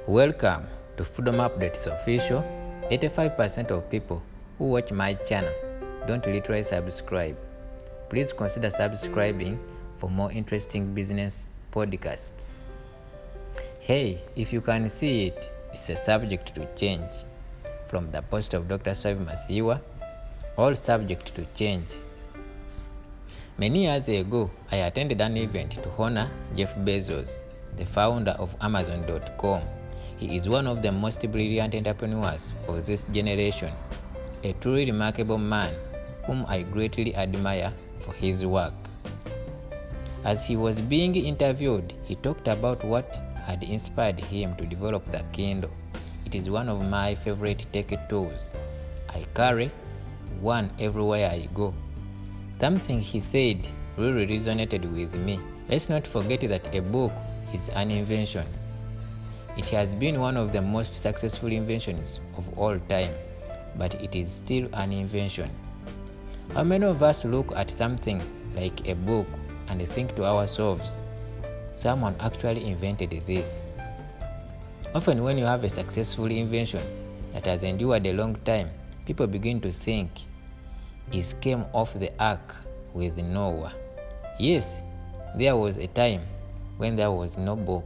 Welcome to Freedom Updates Official. 85% of people who watch my channel don't literally subscribe. Please consider subscribing for more interesting business podcasts. Hey, if you can see it, it's a subject to change. From the post of Dr. Swavi Masiwa, all subject to change. Many years ago, I attended an event to honor Jeff Bezos, the founder of Amazon.com. He is one of the most brilliant entrepreneurs of this generation, a truly remarkable man whom I greatly admire for his work. As he was being interviewed, he talked about what had inspired him to develop the Kindle. It is one of my favorite tech tools. I carry one everywhere I go. Something he said really resonated with me. Let's not forget that a book is an invention. It has been one of the most successful inventions of all time, but it is still an invention. How many of us look at something like a book and think to ourselves, someone actually invented this? Often when you have a successful invention that has endured a long time, people begin to think it came off the ark with Noah. Yes, there was a time when there was no book.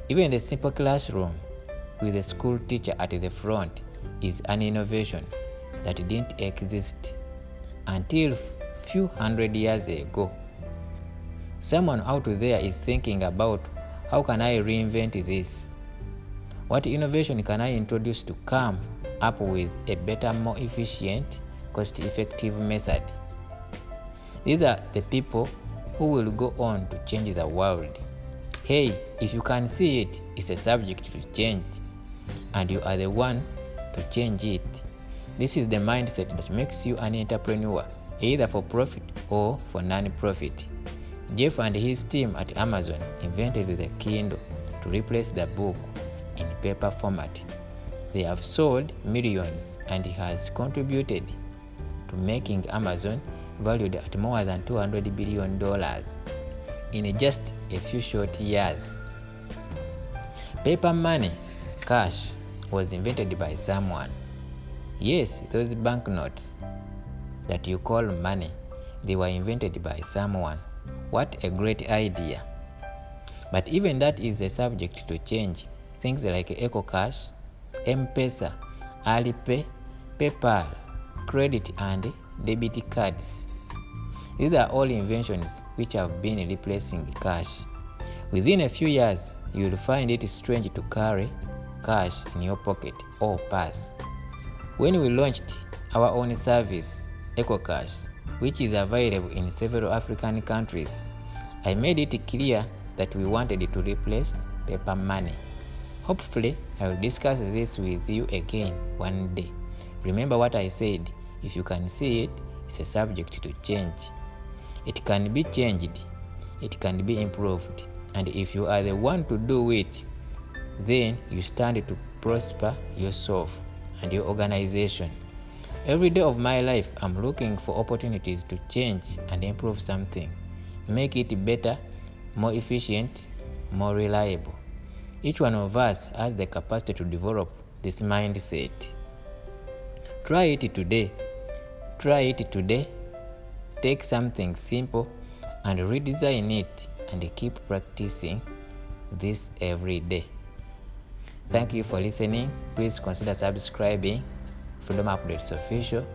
Even the simple classroom with a school teacher at the front is an innovation that didn't exist until few hundred years ago. Someone out there is thinking about, how can I reinvent this? What innovation can I introduce to come up with a better, more efficient, cost-effective method? These are the people who will go on to change the world. Hey, if you can see it, it's a subject to change, and you are the one to change it. This is the mindset that makes you an entrepreneur, either for profit or for non-profit. Jeff and his team at Amazon invented the Kindle to replace the book in paper format. They have sold millions and has contributed to making Amazon valued at more than $200 billion in just a few short years. Paper money, cash, was invented by someone. Yes, those banknotes that you call money, they were invented by someone. What a great idea. But even that is a subject to change. Things like Ecocash, M-Pesa, Alipay, PayPal, credit and debit cards. These are all inventions which have been replacing cash. Within a few years, you will find it strange to carry cash in your pocket or purse. When we launched our own service, Ecocash, which is available in several African countries, I made it clear that we wanted to replace paper money. Hopefully, I will discuss this with you again one day. Remember what I said, if you can see it, it's a subject to change. It can be changed, it can be improved, and if you are the one to do it, then you stand to prosper yourself and your organization. Every day of my life, I'm looking for opportunities to change and improve something, make it better, more efficient, more reliable. Each one of us has the capacity to develop this mindset. Try it today. Try it today. Take something simple and redesign it, and keep practicing this every day. Thank you for listening. Please consider subscribing Freedom Updates Official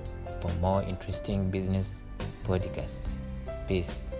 for more interesting business podcasts. Peace.